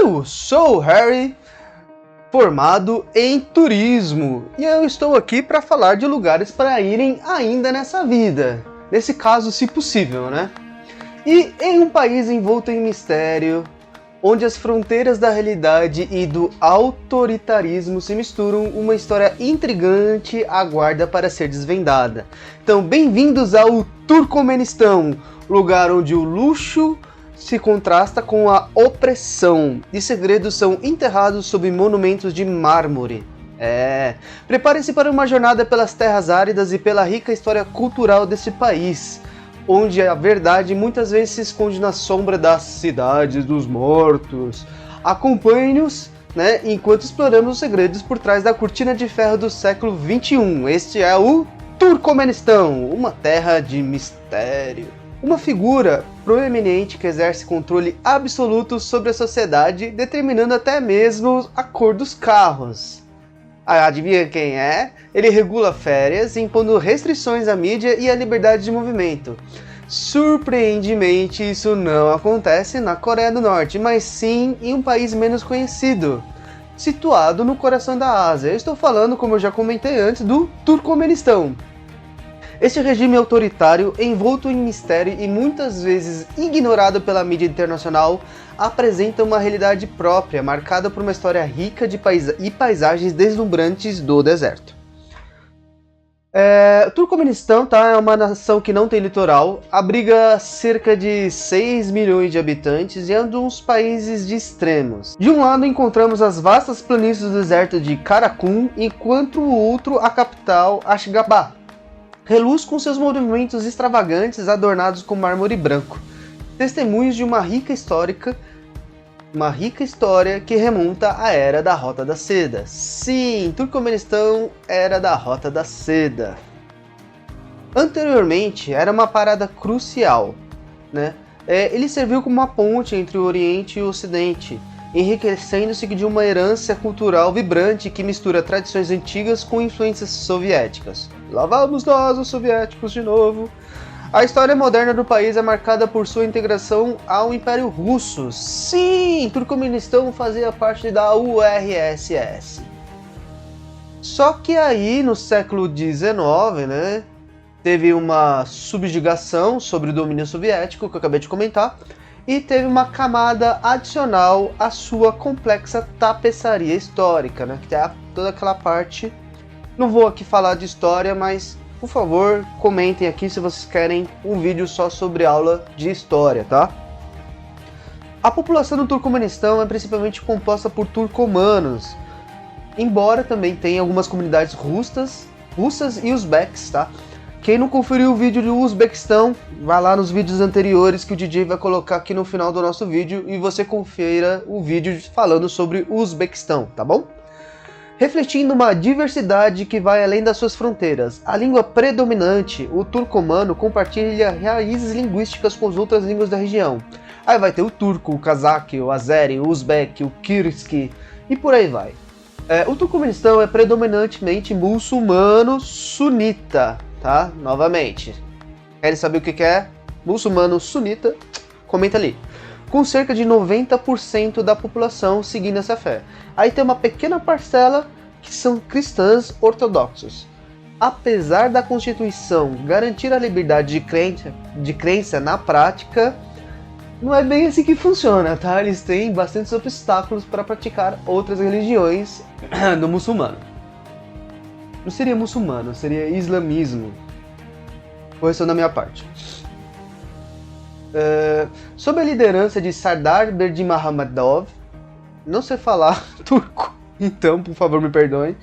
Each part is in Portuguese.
Eu sou o Harry, formado em turismo, e eu estou aqui para falar de lugares para irem ainda nessa vida. Nesse caso, se possível, né? E em um país envolto em mistério, onde as fronteiras da realidade e do autoritarismo se misturam, uma história intrigante aguarda para ser desvendada. Então, bem-vindos ao Turcomenistão, lugar onde o luxo se contrasta com a opressão e segredos são enterrados sob monumentos de mármore. Prepare-se para uma jornada pelas terras áridas e pela rica história cultural desse país, onde a verdade muitas vezes se esconde na sombra das cidades dos mortos. Acompanhe-nos, enquanto exploramos os segredos por trás da cortina de ferro do século XXI. Este é o Turcomenistão, uma terra de mistério. Uma figura proeminente que exerce controle absoluto sobre a sociedade, determinando até mesmo a cor dos carros. Adivinha quem é? Ele regula férias, impondo restrições à mídia e à liberdade de movimento. Surpreendentemente, isso não acontece na Coreia do Norte, mas sim em um país menos conhecido, situado no coração da Ásia. Eu estou falando, como eu já comentei antes, do Turcomenistão. Este regime autoritário, envolto em mistério e muitas vezes ignorado pela mídia internacional, apresenta uma realidade própria, marcada por uma história rica de paisagens deslumbrantes do deserto. O Turcomenistão é uma nação que não tem litoral, abriga cerca de 6 milhões de habitantes e é um dos países de extremos. De um lado encontramos as vastas planícies do deserto de Karakum, enquanto o outro a capital Ashgabat reluz com seus monumentos extravagantes adornados com mármore branco, testemunhos de uma rica história que remonta à Era da Rota da Seda. Sim, Turcomenistão era da Rota da Seda. Anteriormente, era uma parada crucial, ele serviu como uma ponte entre o Oriente e o Ocidente, enriquecendo-se de uma herança cultural vibrante que mistura tradições antigas com influências soviéticas. Lá vamos nós, os soviéticos, de novo. A história moderna do país é marcada por sua integração ao Império Russo. Sim, Turcomenistão fazia parte da URSS. Só que aí, no século XIX, teve uma subjugação sobre o domínio soviético, que eu acabei de comentar, e teve uma camada adicional à sua complexa tapeçaria histórica, que é toda aquela parte. Não vou aqui falar de história, mas, por favor, comentem aqui se vocês querem um vídeo só sobre aula de história, tá? A população do Turcomenistão é principalmente composta por turcomanos, embora também tenha algumas comunidades russas e uzbeques, tá? Quem não conferiu o vídeo do Uzbequistão, vai lá nos vídeos anteriores que o DJ vai colocar aqui no final do nosso vídeo e você confira o vídeo falando sobre o Uzbequistão, tá bom? Refletindo uma diversidade que vai além das suas fronteiras. A língua predominante, o turcomano, compartilha raízes linguísticas com as outras línguas da região. Aí vai ter o turco, o cazaque, o azeri, o uzbek, o kirski e por aí vai. O Turcomenistão é predominantemente muçulmano sunita, tá? Novamente. Querem saber o que é? Muçulmano sunita? Comenta ali. Com cerca de 90% da população seguindo essa fé. Aí tem uma pequena parcela que são cristãs ortodoxos. Apesar da Constituição garantir a liberdade de crença na prática, não é bem assim que funciona, tá? Eles têm bastantes obstáculos para praticar outras religiões do muçulmano. Não seria muçulmano, seria islamismo. Correção da minha parte. Sob a liderança de Sardar Berdimuhamedov, não sei falar turco, então por favor me perdoem,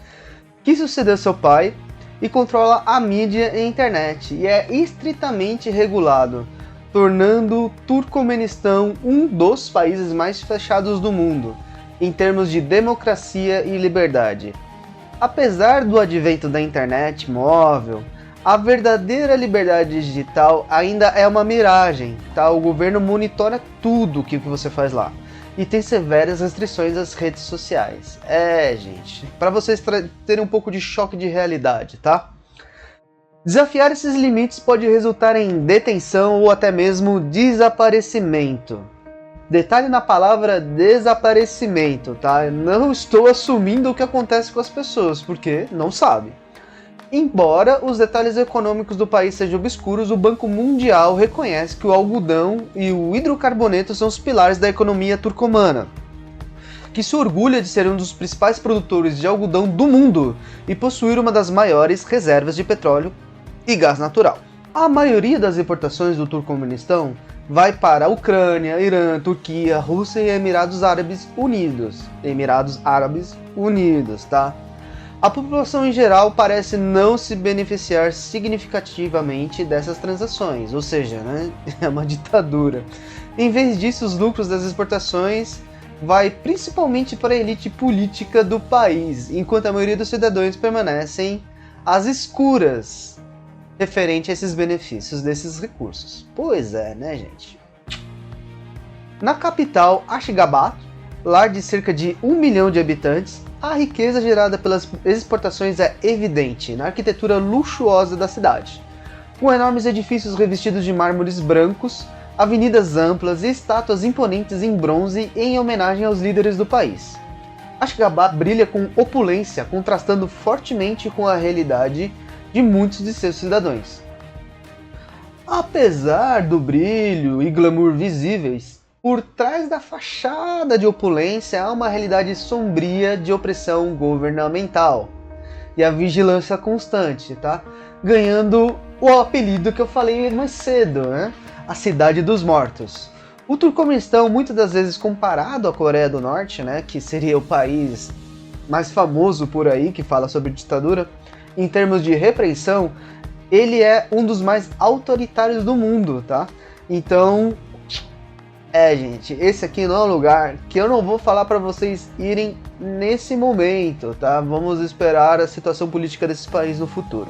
que sucedeu seu pai e controla a mídia e a internet e é estritamente regulado, tornando o Turcomenistão um dos países mais fechados do mundo, em termos de democracia e liberdade. Apesar do advento da internet móvel, a verdadeira liberdade digital ainda é uma miragem, tá? O governo monitora tudo o que você faz lá e tem severas restrições às redes sociais. Gente, para vocês terem um pouco de choque de realidade, tá? Desafiar esses limites pode resultar em detenção ou até mesmo desaparecimento. Detalhe na palavra desaparecimento, tá? Não estou assumindo o que acontece com as pessoas, porque não sabe. Embora os detalhes econômicos do país sejam obscuros, o Banco Mundial reconhece que o algodão e o hidrocarboneto são os pilares da economia turcomana, que se orgulha de ser um dos principais produtores de algodão do mundo e possuir uma das maiores reservas de petróleo e gás natural. A maioria das importações do Turcomenistão vai para a Ucrânia, Irã, Turquia, Rússia e Emirados Árabes Unidos. Tá? A população em geral parece não se beneficiar significativamente dessas transações, ou seja, né, é uma ditadura. Em vez disso, os lucros das exportações vai principalmente para a elite política do país, enquanto a maioria dos cidadãos permanecem às escuras referente a esses benefícios desses recursos. Pois é, né, gente? Na capital, Ashgabat, lar de cerca de 1 milhão de habitantes, a riqueza gerada pelas exportações é evidente na arquitetura luxuosa da cidade, com enormes edifícios revestidos de mármores brancos, avenidas amplas e estátuas imponentes em bronze em homenagem aos líderes do país. Ashgabat brilha com opulência, contrastando fortemente com a realidade de muitos de seus cidadãos. Apesar do brilho e glamour visíveis, por trás da fachada de opulência há uma realidade sombria de opressão governamental e a vigilância constante, tá? Ganhando o apelido que eu falei mais cedo, né? A Cidade dos Mortos. O Turcomenistão, muitas das vezes comparado à Coreia do Norte, né, que seria o país mais famoso por aí que fala sobre ditadura, em termos de repressão, ele é um dos mais autoritários do mundo, tá? Então, gente, esse aqui não é um lugar que eu não vou falar para vocês irem nesse momento, tá? Vamos esperar a situação política desse país no futuro.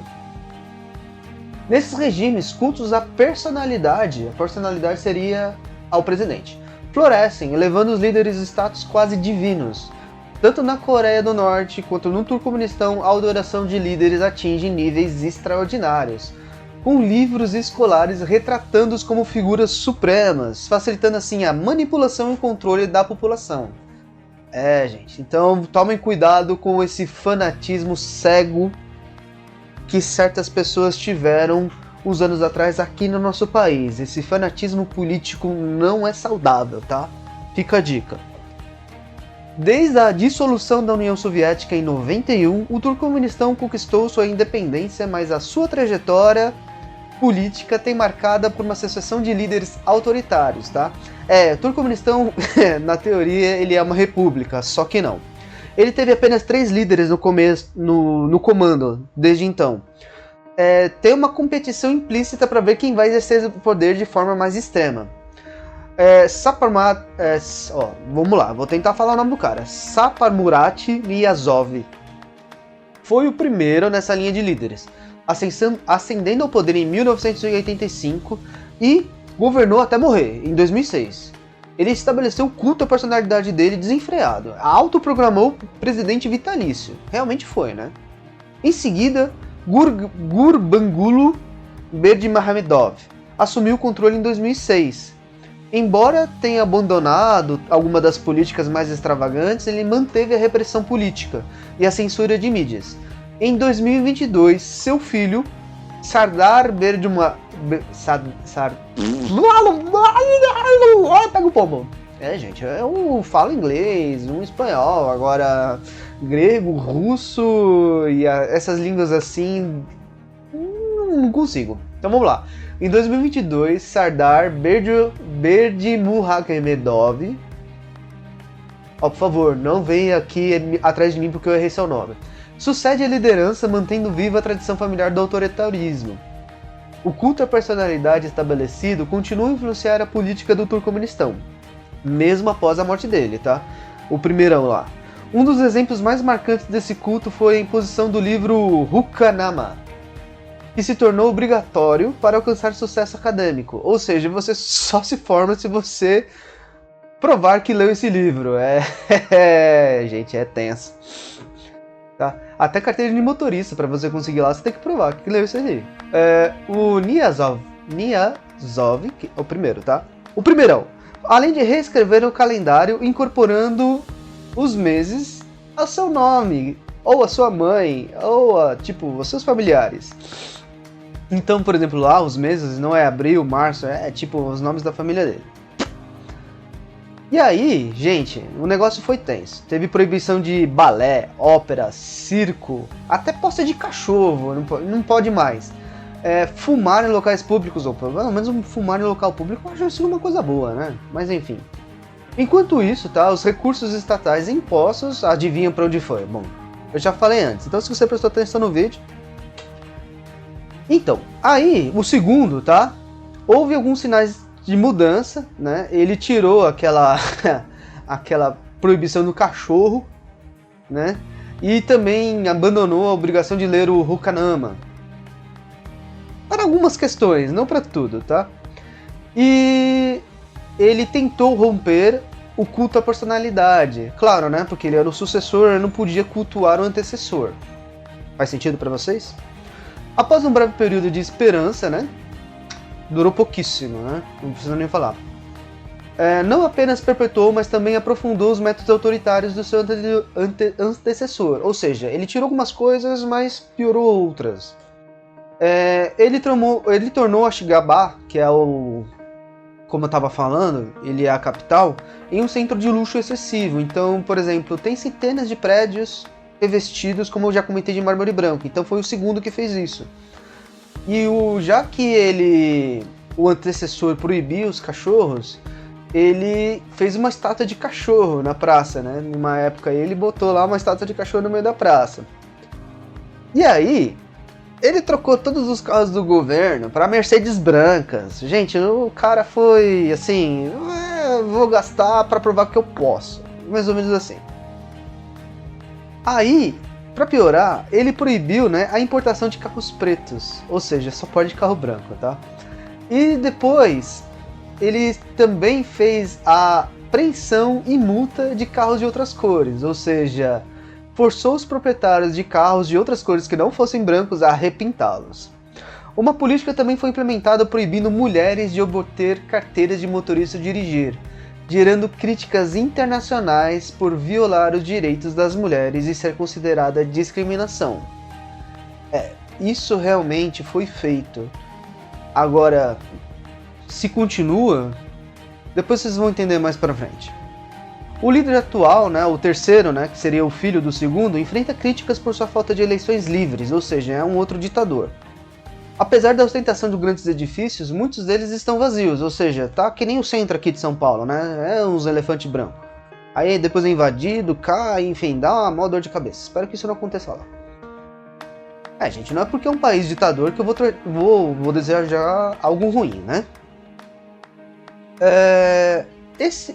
Nesses regimes, cultos à personalidade, a personalidade seria ao presidente, florescem, elevando os líderes a status quase divinos. Tanto na Coreia do Norte quanto no Turcomenistão, a adoração de líderes atinge níveis extraordinários, com livros escolares retratando-os como figuras supremas, facilitando assim a manipulação e controle da população. Gente, então tomem cuidado com esse fanatismo cego que certas pessoas tiveram uns anos atrás aqui no nosso país. Esse fanatismo político não é saudável, tá? Fica a dica. Desde a dissolução da União Soviética em 91, o Turcomenistão conquistou sua independência, mas a sua trajetória política tem marcada por uma sucessão de líderes autoritários, tá? O Turcomenistão, na teoria, ele é uma república, só que não. Ele teve apenas 3 líderes no comando, desde então. Tem uma competição implícita para ver quem vai exercer o poder de forma mais extrema. Vamos lá, vou tentar falar o nome do cara. Saparmurat Niyazov foi o primeiro nessa linha de líderes, ascendendo ao poder em 1985 e governou até morrer, em 2006. Ele estabeleceu o culto à personalidade dele desenfreado, autoprogramou presidente vitalício, realmente foi, né? Em seguida, Gurbanguly Berdimuhamedov assumiu o controle em 2006. Embora tenha abandonado algumas das políticas mais extravagantes, ele manteve a repressão política e a censura de mídias. Em 2022, seu filho, Sardar Berdimuhamedov... Pega o pombo. Gente, eu falo inglês, um espanhol, agora grego, russo e essas línguas assim... não consigo. Então vamos lá. Em 2022, Sardar Berdimuhamedov... por favor, não venha aqui atrás de mim porque eu errei seu nome. Sucede a liderança mantendo viva a tradição familiar do autoritarismo. O culto à personalidade estabelecido continua a influenciar a política do Turcomenistão, mesmo após a morte dele, tá? O primeirão lá. Um dos exemplos mais marcantes desse culto foi a imposição do livro Hukkânamah, que se tornou obrigatório para alcançar sucesso acadêmico. Ou seja, você só se forma se você provar que leu esse livro. Gente, é tenso. Tá? Até carteira de motorista, para você conseguir lá, você tem que provar que leu isso aí. O Niyazov, que é o primeiro, tá? O primeirão. além de reescrever o calendário incorporando os meses ao seu nome, ou a sua mãe, ou os seus familiares. Então, por exemplo, lá os meses não é abril, março, é tipo os nomes da família dele. E aí, gente, o negócio foi tenso. Teve proibição de balé, ópera, circo, até posse de cachorro, não pode mais. Fumar em locais públicos, ou pelo menos fumar em local público, eu acho isso uma coisa boa, né? Mas enfim. Enquanto isso, tá, os recursos estatais impostos, adivinham para onde foi? Bom, eu já falei antes, então se você prestou atenção no vídeo... Então, aí, o segundo, tá? Houve alguns sinais de mudança, né? Ele tirou aquela proibição do cachorro, né? E também abandonou a obrigação de ler o Hukanama. Para algumas questões, não para tudo, tá? E ele tentou romper o culto à personalidade. Claro, né? Porque ele era o sucessor, não podia cultuar o antecessor. Faz sentido para vocês? Após um breve período de esperança, né? Durou pouquíssimo, né? Não precisa nem falar. Não apenas perpetuou, mas também aprofundou os métodos autoritários do seu antecessor. Ou seja, ele tirou algumas coisas, mas piorou outras. Ele tornou Ashgabat, que é como eu estava falando, ele é a capital, em um centro de luxo excessivo. Então, por exemplo, tem centenas de prédios revestidos, como eu já comentei, de mármore branco. Então foi o segundo que fez isso. E já que o antecessor proibiu os cachorros, ele fez uma estátua de cachorro na praça, né? Numa época ele botou lá uma estátua de cachorro no meio da praça. E aí, ele trocou todos os carros do governo para Mercedes brancas. Gente, o cara foi assim, vou gastar para provar que eu posso. Mais ou menos assim. Aí, para piorar, ele proibiu, né, a importação de carros pretos, ou seja, só pode carro branco, tá? E depois, ele também fez a apreensão e multa de carros de outras cores, ou seja, forçou os proprietários de carros de outras cores que não fossem brancos a repintá-los. Uma política também foi implementada proibindo mulheres de obter carteiras de motorista dirigir, gerando críticas internacionais por violar os direitos das mulheres e ser considerada discriminação. Isso realmente foi feito. Agora, se continua, depois vocês vão entender mais pra frente. O líder atual, né, o terceiro, né, que seria o filho do segundo, enfrenta críticas por sua falta de eleições livres, ou seja, é um outro ditador. Apesar da ostentação de grandes edifícios, muitos deles estão vazios, ou seja, tá que nem o centro aqui de São Paulo, né? É uns elefantes brancos. Aí depois é invadido, cai, enfim, dá uma maior dor de cabeça. Espero que isso não aconteça lá. Gente, não é porque é um país ditador que eu vou desejar algo ruim, né?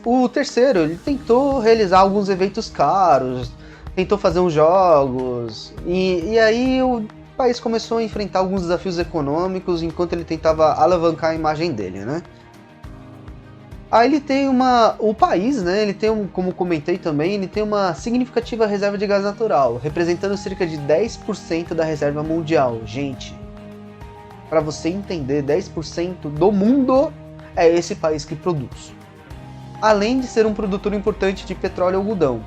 O terceiro, ele tentou realizar alguns eventos caros, tentou fazer uns jogos, e aí o país começou a enfrentar alguns desafios econômicos enquanto ele tentava alavancar a imagem dele, né? Aí ele tem o país, né? Ele tem como comentei também, ele tem uma significativa reserva de gás natural, representando cerca de 10% da reserva mundial. Gente, para você entender, 10% do mundo é esse país que produz. Além de ser um produtor importante de petróleo e algodão.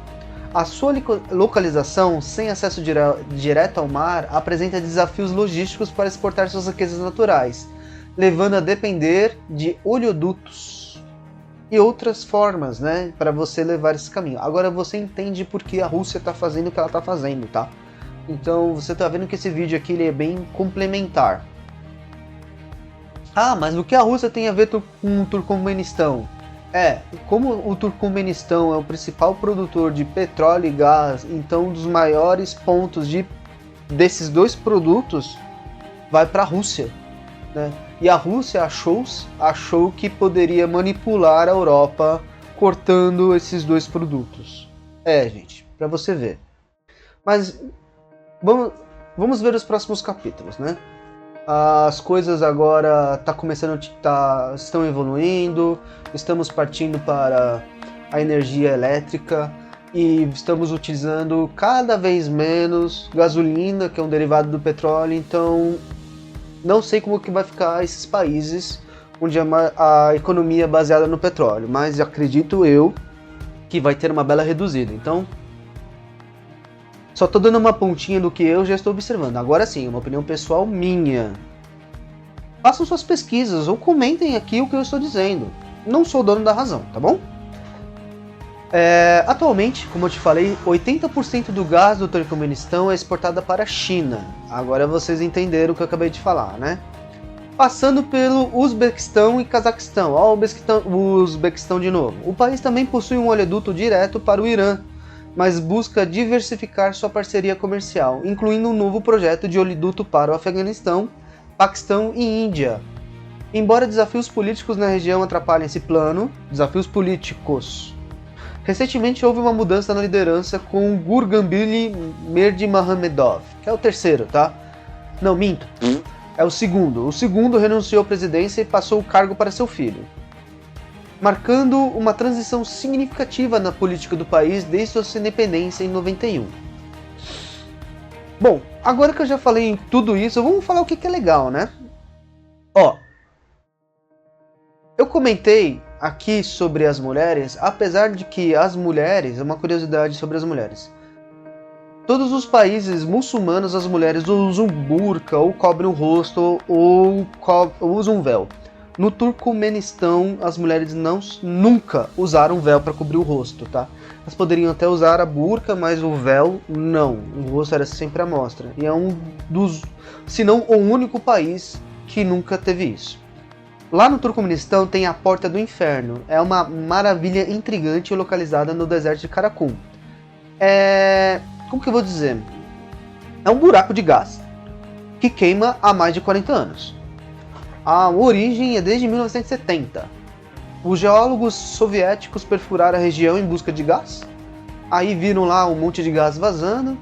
A sua localização, sem acesso direto ao mar, apresenta desafios logísticos para exportar suas riquezas naturais, levando a depender de oleodutos e outras formas, né, para você levar esse caminho. Agora você entende por que a Rússia está fazendo o que ela está fazendo, tá? Então você está vendo que esse vídeo aqui ele é bem complementar. Mas o que a Rússia tem a ver com o Turcomenistão? Como o Turcomenistão é o principal produtor de petróleo e gás, então um dos maiores pontos desses dois produtos vai para a Rússia, né? E a Rússia achou que poderia manipular a Europa cortando esses dois produtos. Gente, para você ver. Mas vamos ver os próximos capítulos, né? As coisas agora estão evoluindo, estamos partindo para a energia elétrica e estamos utilizando cada vez menos gasolina, que é um derivado do petróleo, então não sei como que vai ficar esses países onde a economia é baseada no petróleo, mas acredito eu que vai ter uma bela reduzida. Então, só tô dando uma pontinha do que eu já estou observando. Agora sim, uma opinião pessoal minha. Façam suas pesquisas ou comentem aqui o que eu estou dizendo. Não sou dono da razão, tá bom? Atualmente, como eu te falei, 80% do gás do Turcomenistão é exportado para a China. Agora vocês entenderam o que eu acabei de falar, né? Passando pelo Uzbequistão e Cazaquistão. Ó, o Uzbequistão de novo. O país também possui um oleoduto direto para o Irã, mas busca diversificar sua parceria comercial, incluindo um novo projeto de oleoduto para o Afeganistão, Paquistão e Índia. Embora desafios políticos na região atrapalhem esse plano, recentemente houve uma mudança na liderança com Gurbanguly Berdimuhamedov, que é o terceiro, tá? Não, minto. É o segundo. O segundo renunciou à presidência e passou o cargo para seu filho, marcando uma transição significativa na política do país desde sua independência em 91. Bom, agora que eu já falei em tudo isso, vamos falar o que é legal, né? Ó, eu comentei aqui sobre as mulheres, apesar de que as mulheres, uma curiosidade sobre as mulheres. Todos os países muçulmanos, as mulheres usam burca, ou cobrem o rosto, ou usam véu. No Turcomenistão, as mulheres nunca usaram véu para cobrir o rosto, tá? Elas poderiam até usar a burca, mas o véu, não. O rosto era sempre à mostra. E é um dos, se não o único país que nunca teve isso. Lá no Turcomenistão tem a Porta do Inferno. É uma maravilha intrigante localizada no deserto de Karakum. Como que eu vou dizer? É um buraco de gás que queima há mais de 40 anos. A origem é desde 1970. Os geólogos soviéticos perfuraram a região em busca de gás. Aí viram lá um monte de gás vazando,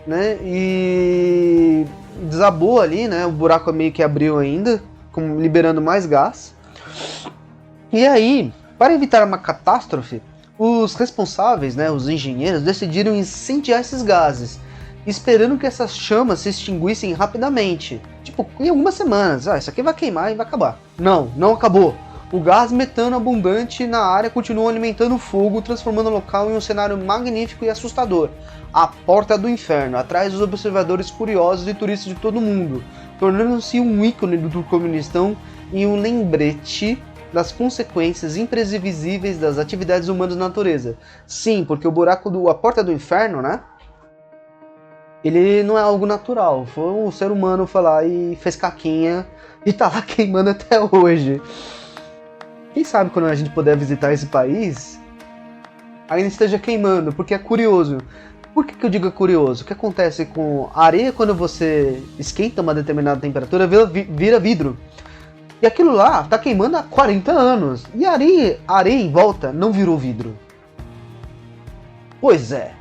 né? E desabou ali, né? O buraco meio que abriu ainda, liberando mais gás. E aí, para evitar uma catástrofe, os responsáveis, né, os engenheiros, decidiram incendiar esses gases, esperando que essas chamas se extinguissem rapidamente. Tipo, em algumas semanas. Isso aqui vai queimar e vai acabar. Não acabou. O gás metano abundante na área continuou alimentando o fogo, transformando o local em um cenário magnífico e assustador. A Porta do Inferno atrai os observadores curiosos e turistas de todo o mundo, tornando-se um ícone do Turcomenistão e um lembrete das consequências imprevisíveis das atividades humanas na natureza. Sim, porque a Porta do Inferno, né? Ele não é algo natural. Foi um ser humano foi lá e fez caquinha e tá lá queimando até hoje. Quem sabe quando a gente puder visitar esse país, ainda esteja queimando, porque é curioso. Por que eu digo curioso? O que acontece com a areia quando você esquenta uma determinada temperatura vira vidro. E aquilo lá tá queimando há 40 anos. E a areia em volta não virou vidro. Pois é.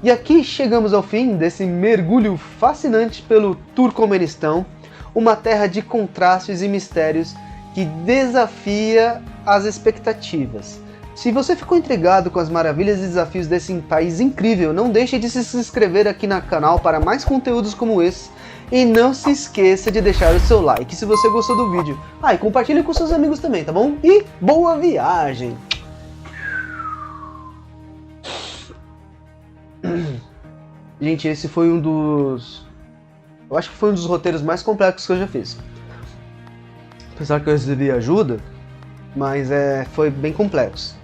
E aqui chegamos ao fim desse mergulho fascinante pelo Turcomenistão, uma terra de contrastes e mistérios que desafia as expectativas. Se você ficou intrigado com as maravilhas e desafios desse país incrível, não deixe de se inscrever aqui no canal para mais conteúdos como esse. E não se esqueça de deixar o seu like se você gostou do vídeo. E compartilhe com seus amigos também, tá bom? E boa viagem! Gente, esse foi um dos... Eu acho que foi um dos roteiros mais complexos que eu já fiz. Apesar que eu recebi ajuda, mas foi bem complexo.